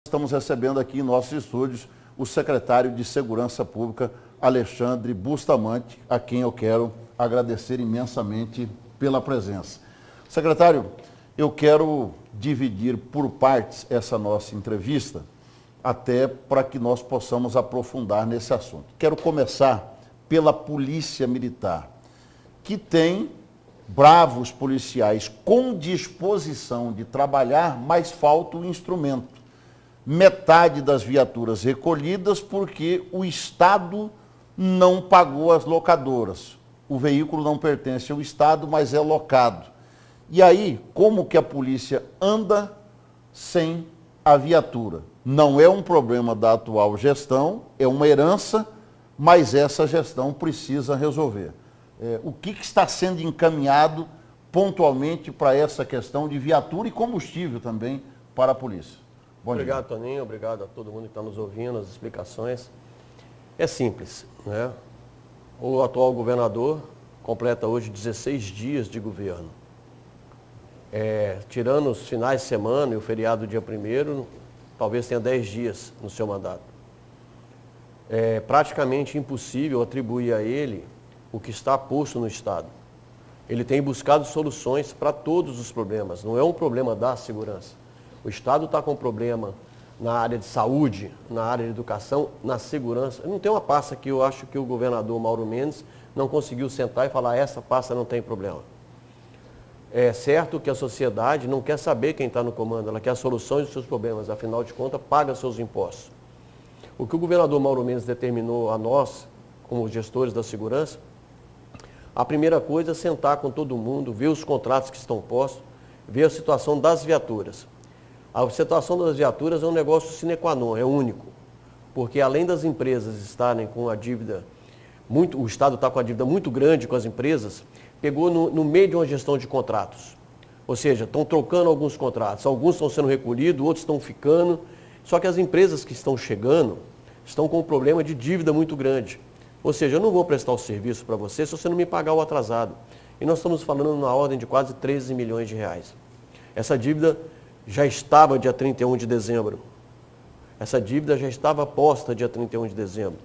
Estamos recebendo aqui em nossos estúdios o secretário de Segurança Pública, Alexandre Bustamante, a quem eu quero agradecer imensamente pela presença. Secretário, eu quero dividir por partes essa nossa entrevista, até para que nós possamos aprofundar nesse assunto. Quero começar pela Polícia Militar, que tem bravos policiais com disposição de trabalhar, mas falta o instrumento. Metade das viaturas recolhidas porque o Estado não pagou as locadoras. O veículo não pertence ao Estado, mas é locado. E aí, como que a polícia anda sem a viatura? Não é um problema da atual gestão, é uma herança, mas essa gestão precisa resolver. O que está sendo encaminhado pontualmente para essa questão de viatura e combustível também para a polícia? Bom dia. Obrigado, Toninho. Obrigado a todo mundo que está nos ouvindo, as explicações. É simples, né? O atual governador completa hoje 16 dias de governo. Tirando os finais de semana e o feriado do dia 1º, talvez tenha 10 dias no seu mandato. É praticamente impossível atribuir a ele o que está posto no Estado. Ele tem buscado soluções para todos os problemas, não é um problema da segurança. O Estado está com problema na área de saúde, na área de educação, na segurança. Não tem uma pasta que eu acho que o governador Mauro Mendes não conseguiu sentar e falar, essa pasta não tem problema. É certo que a sociedade não quer saber quem está no comando, ela quer as soluções dos seus problemas, afinal de contas, paga seus impostos. O que o governador Mauro Mendes determinou a nós, como gestores da segurança, a primeira coisa é sentar com todo mundo, ver os contratos que estão postos, ver a situação das viaturas. A situação das viaturas é um negócio sine qua non, é único, porque além das empresas estarem com a dívida, o Estado está com a dívida muito grande com as empresas, pegou no meio de uma gestão de contratos. Ou seja, estão trocando alguns contratos, alguns estão sendo recolhidos, outros estão ficando, só que as empresas que estão chegando estão com um problema de dívida muito grande. Ou seja, eu não vou prestar o serviço para você se você não me pagar o atrasado. E nós estamos falando na ordem de quase 13 milhões de reais. Essa dívida já estava dia 31 de dezembro. Essa dívida já estava posta dia 31 de dezembro.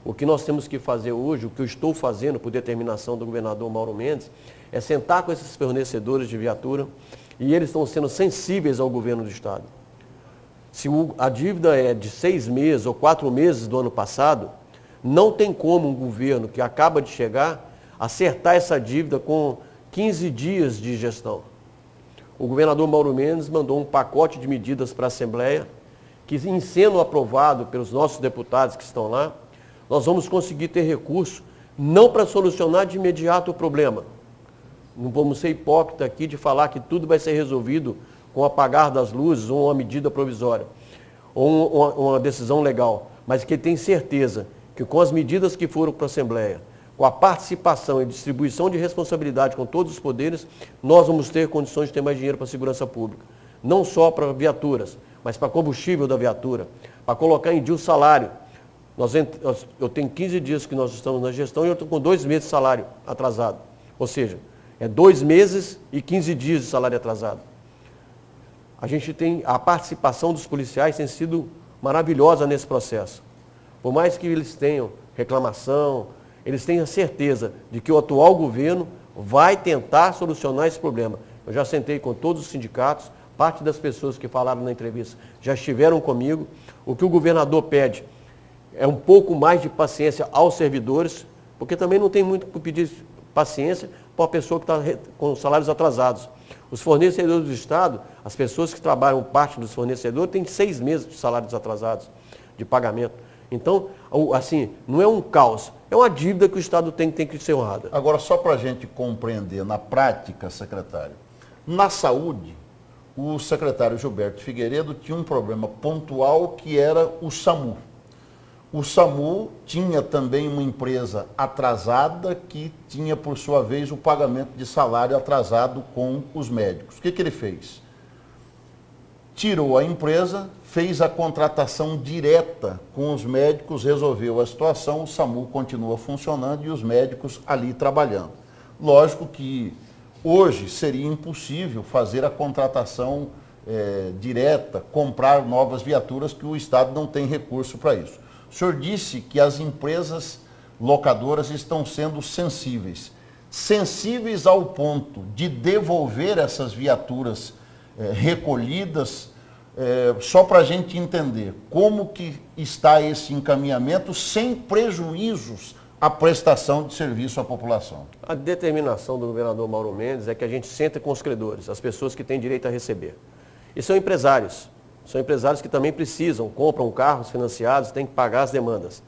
O que nós temos que fazer hoje, o que eu estou fazendo por determinação do governador Mauro Mendes, é sentar com esses fornecedores de viatura e eles estão sendo sensíveis ao governo do Estado. Se a dívida é de 6 meses ou 4 meses do ano passado, não tem como um governo que acaba de chegar acertar essa dívida com 15 dias de gestão. O governador Mauro Mendes mandou um pacote de medidas para a Assembleia, que em sendo aprovado pelos nossos deputados que estão lá, nós vamos conseguir ter recurso, não para solucionar de imediato o problema. Não vamos ser hipócritas aqui de falar que tudo vai ser resolvido com o apagar das luzes ou uma medida provisória, ou uma decisão legal, mas que tem certeza que com as medidas que foram para a Assembleia, com a participação e distribuição de responsabilidade com todos os poderes, nós vamos ter condições de ter mais dinheiro para a segurança pública. Não só para viaturas, mas para combustível da viatura, para colocar em dia o salário. Eu tenho 15 dias que nós estamos na gestão e eu estou com 2 meses de salário atrasado. Ou seja, é 2 meses e 15 dias de salário atrasado. A participação dos policiais tem sido maravilhosa nesse processo. Por mais que eles tenham reclamação, eles têm a certeza de que o atual governo vai tentar solucionar esse problema. Eu já sentei com todos os sindicatos, parte das pessoas que falaram na entrevista já estiveram comigo. O que o governador pede é um pouco mais de paciência aos servidores, porque também não tem muito para pedir paciência para uma pessoa que está com salários atrasados. Os fornecedores do Estado, as pessoas que trabalham parte dos fornecedores, têm 6 meses de salários atrasados de pagamento. Então, assim, não é um caos, é uma dívida que o Estado tem que ser honrada. Agora, só para a gente compreender na prática, secretário, na saúde, o secretário Gilberto Figueiredo tinha um problema pontual que era o SAMU. O SAMU tinha também uma empresa atrasada que tinha, por sua vez, o pagamento de salário atrasado com os médicos. O que ele fez? Tirou a empresa, fez a contratação direta com os médicos, resolveu a situação, o SAMU continua funcionando e os médicos ali trabalhando. Lógico que hoje seria impossível fazer a contratação direta, comprar novas viaturas, que o Estado não tem recurso para isso. O senhor disse que as empresas locadoras estão sendo sensíveis. Sensíveis ao ponto de devolver essas viaturas recolhidas, só para a gente entender como que está esse encaminhamento sem prejuízos à prestação de serviço à população. A determinação do governador Mauro Mendes é que a gente senta com os credores, as pessoas que têm direito a receber. E são empresários que também precisam, compram carros financiados, têm que pagar as demandas.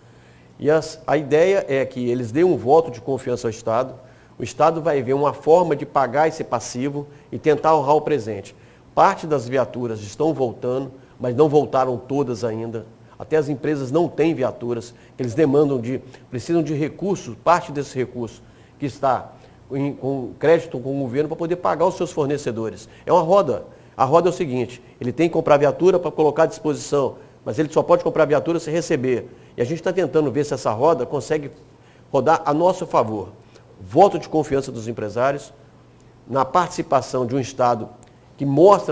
E a ideia é que eles deem um voto de confiança ao Estado, o Estado vai ver uma forma de pagar esse passivo e tentar honrar o presente. Parte das viaturas estão voltando, mas não voltaram todas ainda. Até as empresas não têm viaturas, eles precisam de recursos, parte desse recurso que está com crédito com o governo para poder pagar os seus fornecedores. É uma roda. A roda é o seguinte, ele tem que comprar viatura para colocar à disposição, mas ele só pode comprar viatura se receber. E a gente está tentando ver se essa roda consegue rodar a nosso favor. Voto de confiança dos empresários, na participação de um Estado que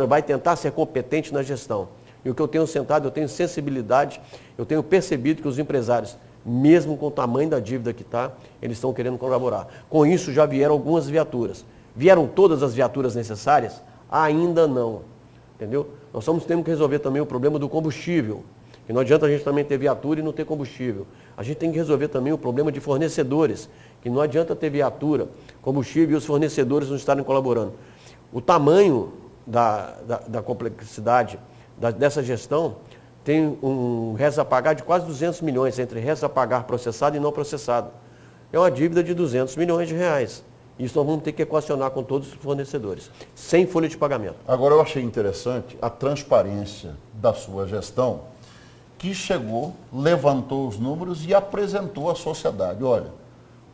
vai tentar ser competente na gestão. E o que eu tenho sentado, eu tenho sensibilidade, eu tenho percebido que os empresários, mesmo com o tamanho da dívida que está, eles estão querendo colaborar. Com isso já vieram algumas viaturas. Vieram todas as viaturas necessárias? Ainda não. Entendeu? Nós temos que resolver também o problema do combustível. E não adianta a gente também ter viatura e não ter combustível. A gente tem que resolver também o problema de fornecedores, que não adianta ter viatura, combustível e os fornecedores não estarem colaborando. O tamanho da complexidade dessa gestão tem um resto a pagar de quase 200 milhões, entre resto a pagar processado e não processado. É uma dívida de 200 milhões de reais. Isso nós vamos ter que equacionar com todos os fornecedores, sem folha de pagamento. Agora, eu achei interessante a transparência da sua gestão, que chegou, levantou os números e apresentou à sociedade. Olha,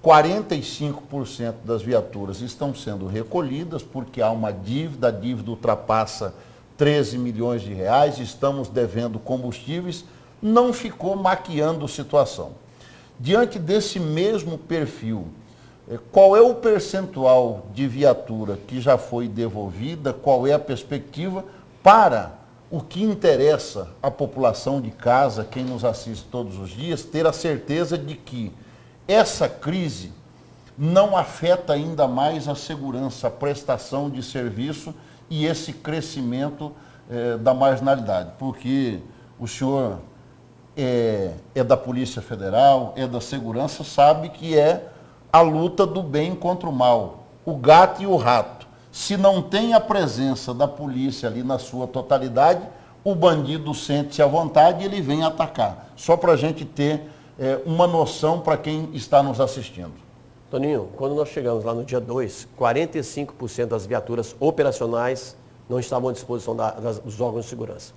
45% das viaturas estão sendo recolhidas porque há uma dívida, a dívida ultrapassa 13 milhões de reais, estamos devendo combustíveis, não ficou maquiando a situação. Diante desse mesmo perfil, qual é o percentual de viatura que já foi devolvida, qual é a perspectiva para o que interessa à população de casa, quem nos assiste todos os dias, ter a certeza de que essa crise não afeta ainda mais a segurança, a prestação de serviço e esse crescimento da marginalidade, porque o senhor é da Polícia Federal, é da segurança, sabe que é a luta do bem contra o mal, o gato e o rato. Se não tem a presença da polícia ali na sua totalidade, o bandido sente-se à vontade e ele vem atacar. Só para a gente ter uma noção para quem está nos assistindo. Toninho, quando nós chegamos lá no dia 2, 45% das viaturas operacionais não estavam à disposição dos órgãos de segurança.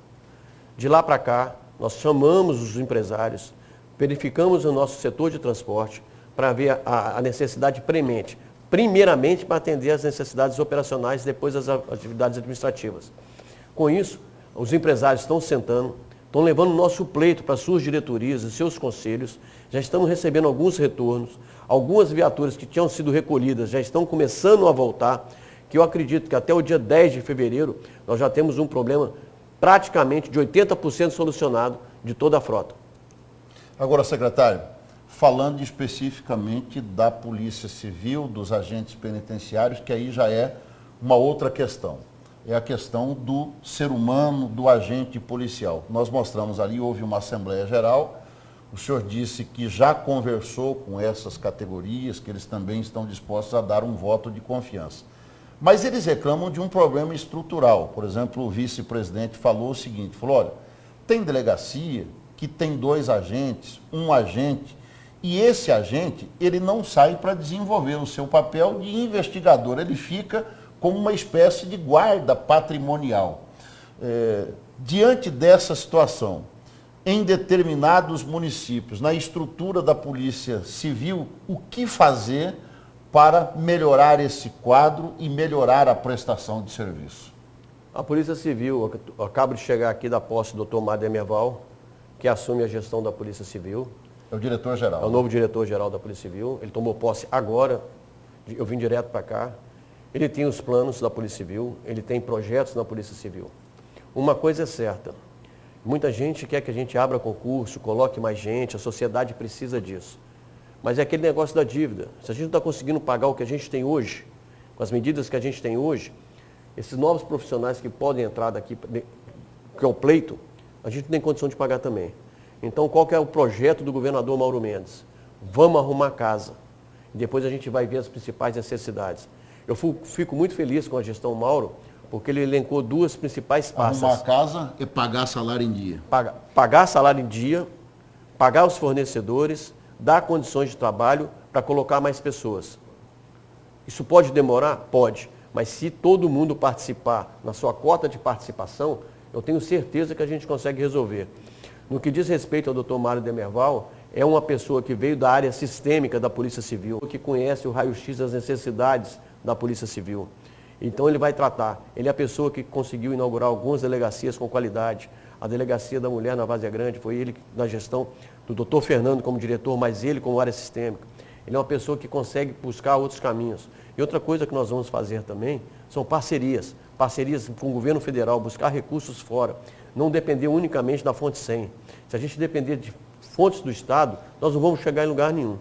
De lá para cá, nós chamamos os empresários, verificamos o nosso setor de transporte para ver a necessidade premente. Primeiramente, para atender as necessidades operacionais, depois as atividades administrativas. Com isso, os empresários estão sentando, estão levando o nosso pleito para suas diretorias e seus conselhos, já estamos recebendo alguns retornos, algumas viaturas que tinham sido recolhidas já estão começando a voltar, que eu acredito que até o dia 10 de fevereiro nós já temos um problema praticamente de 80% solucionado de toda a frota. Agora, secretário, falando especificamente da Polícia Civil, dos agentes penitenciários, que aí já é uma outra questão. É a questão do ser humano, do agente policial. Nós mostramos ali, houve uma Assembleia Geral, o senhor disse que já conversou com essas categorias, que eles também estão dispostos a dar um voto de confiança. Mas eles reclamam de um problema estrutural. Por exemplo, o vice-presidente falou o seguinte, falou, olha, tem delegacia que tem 2 agentes, um agente, e esse agente, ele não sai para desenvolver o seu papel de investigador, ele fica como uma espécie de guarda patrimonial. Diante dessa situação, em determinados municípios, na estrutura da Polícia Civil, o que fazer para melhorar esse quadro e melhorar a prestação de serviço? A Polícia Civil, eu acabo de chegar aqui da posse do Dr. Mário Merval, que assume a gestão da Polícia Civil. É o diretor-geral. É o novo diretor-geral da Polícia Civil. Ele tomou posse agora, eu vim direto para cá. Ele tem os planos da Polícia Civil, ele tem projetos na Polícia Civil. uma coisa é certa. Muita gente quer que a gente abra concurso, coloque mais gente, a sociedade precisa disso. Mas é aquele negócio da dívida. Se a gente não está conseguindo pagar o que a gente tem hoje, com as medidas que a gente tem hoje, esses novos profissionais que podem entrar daqui, que é o pleito, a gente não tem condição de pagar também. Então, qual que é o projeto do governador Mauro Mendes? Vamos arrumar casa. Depois a gente vai ver as principais necessidades. Eu fico muito feliz com a gestão Mauro, porque ele elencou duas principais pastas. Arrumar casa e pagar salário em dia. Pagar salário em dia, pagar os fornecedores, dar condições de trabalho para colocar mais pessoas. Isso pode demorar? Pode. Mas se todo mundo participar na sua cota de participação, eu tenho certeza que a gente consegue resolver. No que diz respeito ao Dr. Mário Demerval, é uma pessoa que veio da área sistêmica da Polícia Civil, que conhece o raio-x das necessidades da Polícia Civil. Então ele vai tratar. Ele é a pessoa que conseguiu inaugurar algumas delegacias com qualidade. A Delegacia da Mulher na Várzea Grande, foi ele na gestão do Dr. Fernando como diretor, mas ele como área sistêmica. Ele é uma pessoa que consegue buscar outros caminhos. E outra coisa que nós vamos fazer também são parcerias. Parcerias com o governo federal, buscar recursos fora. Não depender unicamente da fonte 100. Se a gente depender de fontes do Estado, nós não vamos chegar em lugar nenhum.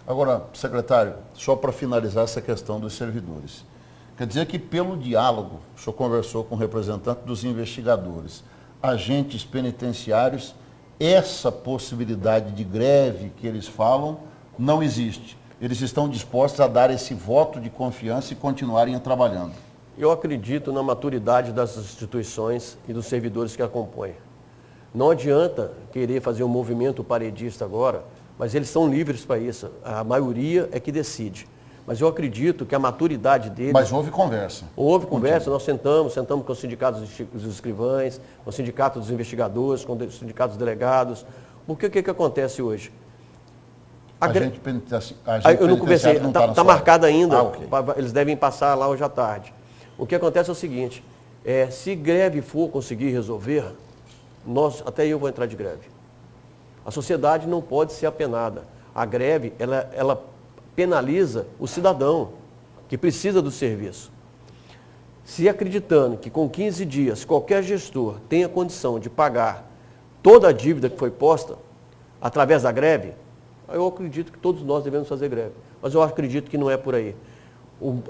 Agora, secretário, só para finalizar essa questão dos servidores. Quer dizer que pelo diálogo, o senhor conversou com o representante dos investigadores, agentes penitenciários, essa possibilidade de greve que eles falam não existe. Eles estão dispostos a dar esse voto de confiança e continuarem trabalhando. Eu acredito na maturidade das instituições e dos servidores que a compõem. Não adianta querer fazer um movimento paredista agora, mas eles são livres para isso. A maioria é que decide. Mas eu acredito que a maturidade deles... Mas houve conversa. Houve conversa, nós sentamos com os sindicatos dos escrivães, com o sindicato dos investigadores, com o sindicato dos delegados. Porque o que acontece hoje? Eu não conversei, está marcado ainda, okay. Eles devem passar lá hoje à tarde. O que acontece é o seguinte, se greve for conseguir resolver, até eu vou entrar de greve. A sociedade não pode ser apenada. A greve, ela penaliza o cidadão que precisa do serviço. Se acreditando que com 15 dias qualquer gestor tenha condição de pagar toda a dívida que foi posta através da greve, eu acredito que todos nós devemos fazer greve. Mas eu acredito que não é por aí.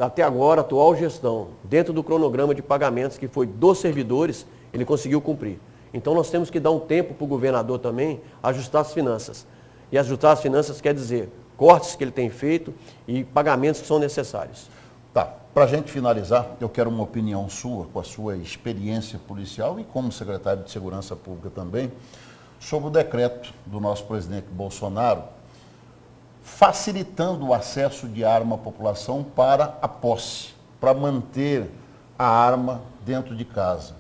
Até agora, a atual gestão, dentro do cronograma de pagamentos que foi dos servidores, ele conseguiu cumprir. Então nós temos que dar um tempo para o governador também ajustar as finanças. E ajustar as finanças quer dizer cortes que ele tem feito e pagamentos que são necessários. Tá. Para a gente finalizar, eu quero uma opinião sua, com a sua experiência policial e como secretário de Segurança Pública também, sobre o decreto do nosso presidente Bolsonaro, facilitando o acesso de arma à população para a posse, para manter a arma dentro de casa.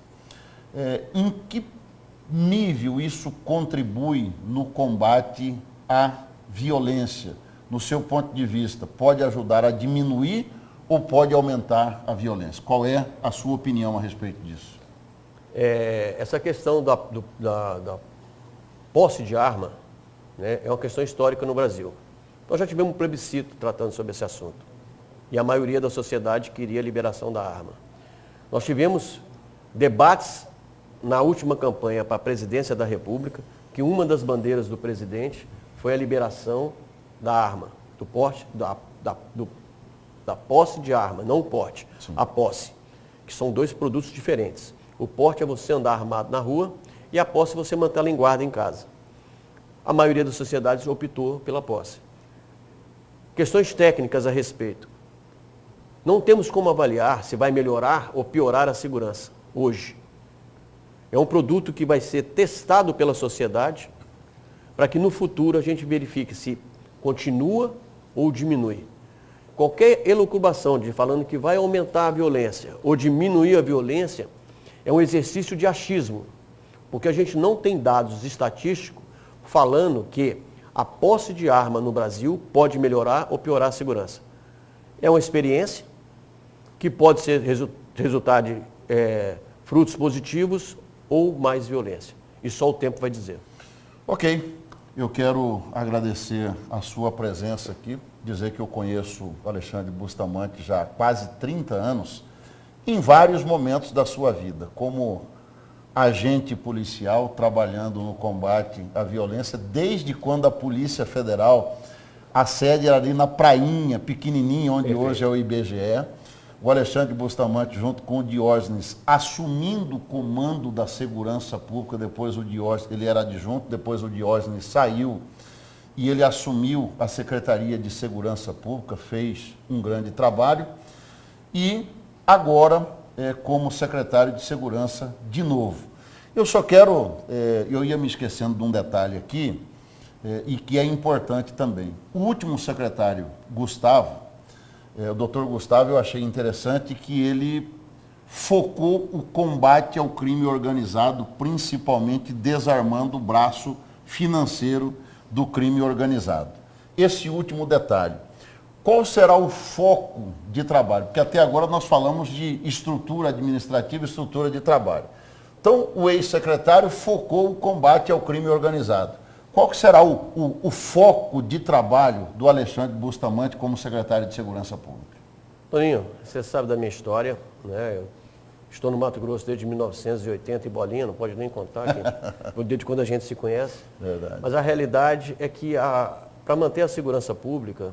Em que nível isso contribui no combate à violência? No seu ponto de vista, pode ajudar a diminuir ou pode aumentar a violência? Qual é a sua opinião a respeito disso? Essa questão da posse de arma, né, é uma questão histórica no Brasil. Nós já tivemos um plebiscito tratando sobre esse assunto. E a maioria da sociedade queria a liberação da arma. Nós tivemos debates na última campanha para a presidência da República, que uma das bandeiras do presidente foi a liberação da arma, do porte, da posse de arma, não o porte, sim, a posse, que são dois produtos diferentes. O porte é você andar armado na rua e a posse é você mantê-la em guarda em casa. A maioria das sociedades optou pela posse. Questões técnicas a respeito. Não temos como avaliar se vai melhorar ou piorar a segurança hoje. É um produto que vai ser testado pela sociedade para que no futuro a gente verifique se continua ou diminui. Qualquer elucubração de falando que vai aumentar a violência ou diminuir a violência é um exercício de achismo, porque a gente não tem dados estatísticos falando que a posse de arma no Brasil pode melhorar ou piorar a segurança. É uma experiência que pode ser resultar de frutos positivos ou mais violência. E só o tempo vai dizer. Ok. Eu quero agradecer a sua presença aqui, dizer que eu conheço o Alexandre Bustamante já há quase 30 anos, em vários momentos da sua vida, como agente policial trabalhando no combate à violência, desde quando a Polícia Federal, a sede era ali na prainha, pequenininha, onde hoje é o IBGE. O Alexandre Bustamante, junto com o Diógenes, assumindo o comando da segurança pública, depois o Diógenes, ele era adjunto, depois o Diógenes saiu e ele assumiu a Secretaria de Segurança Pública, fez um grande trabalho e agora como secretário de Segurança de novo. Eu só quero, eu ia me esquecendo de um detalhe aqui, e que é importante também. O último secretário, Gustavo, o doutor Gustavo, eu achei interessante que ele focou o combate ao crime organizado, principalmente desarmando o braço financeiro do crime organizado. Esse último detalhe, qual será o foco de trabalho? Porque até agora nós falamos de estrutura administrativa e estrutura de trabalho. Então, o ex-secretário focou o combate ao crime organizado. Qual que será o foco de trabalho do Alexandre Bustamante como secretário de Segurança Pública? Toninho, você sabe da minha história, né? Eu estou no Mato Grosso desde 1980 e bolinha, não pode nem contar, desde quando a gente se conhece. Verdade. Mas a realidade é que para manter a segurança pública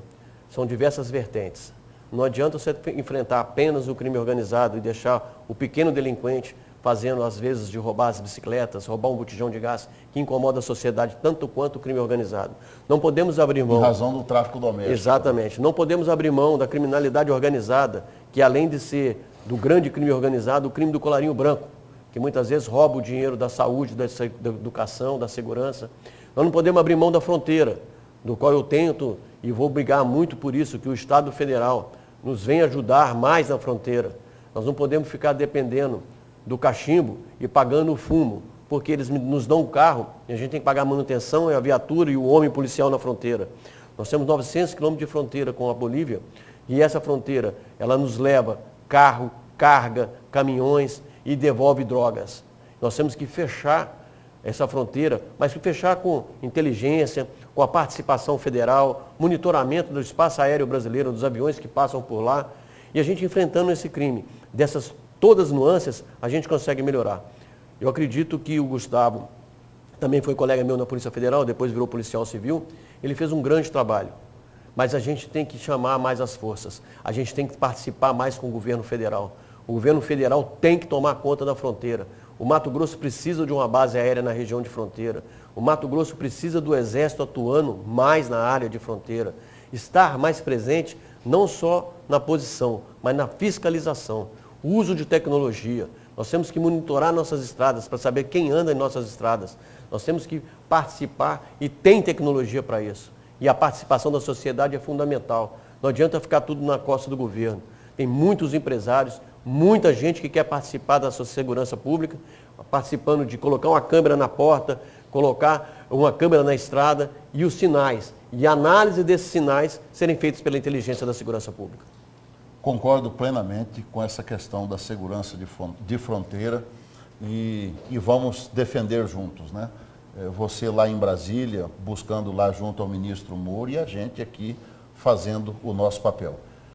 são diversas vertentes. Não adianta você enfrentar apenas o crime organizado e deixar o pequeno delinquente fazendo, às vezes, de roubar as bicicletas, roubar um botijão de gás, que incomoda a sociedade tanto quanto o crime organizado. Não podemos abrir mão... Em razão do tráfico doméstico. Exatamente. Não podemos abrir mão da criminalidade organizada, que além de ser do grande crime organizado, o crime do colarinho branco, que muitas vezes rouba o dinheiro da saúde, da educação, da segurança. Nós não podemos abrir mão da fronteira, do qual eu tento e vou brigar muito por isso, que o Estado Federal nos venha ajudar mais na fronteira. Nós não podemos ficar dependendo do cachimbo e pagando o fumo, porque eles nos dão um carro e a gente tem que pagar a manutenção, a viatura e o homem policial na fronteira. Nós temos 900 quilômetros de fronteira com a Bolívia e essa fronteira, ela nos leva carro, carga, caminhões e devolve drogas. Nós temos que fechar essa fronteira, mas que fechar com inteligência, com a participação federal, monitoramento do espaço aéreo brasileiro, dos aviões que passam por lá, e a gente enfrentando esse crime, dessas todas as nuances, a gente consegue melhorar. Eu acredito que o Gustavo, também foi colega meu na Polícia Federal, depois virou policial civil, ele fez um grande trabalho. Mas a gente tem que chamar mais as forças, a gente tem que participar mais com o governo federal. O governo federal tem que tomar conta da fronteira. O Mato Grosso precisa de uma base aérea na região de fronteira. O Mato Grosso precisa do Exército atuando mais na área de fronteira. Estar mais presente não só na posição, mas na fiscalização. O uso de tecnologia. Nós temos que monitorar nossas estradas para saber quem anda em nossas estradas. Nós temos que participar e tem tecnologia para isso. E a participação da sociedade é fundamental. Não adianta ficar tudo na costa do governo. Tem muitos empresários, muita gente que quer participar da sua segurança pública, participando de colocar uma câmera na porta, colocar uma câmera na estrada e os sinais. E a análise desses sinais serem feitos pela inteligência da segurança pública. Concordo plenamente com essa questão da segurança de fronteira e vamos defender juntos, né? Você lá em Brasília, buscando lá junto ao ministro Moro e a gente aqui fazendo o nosso papel.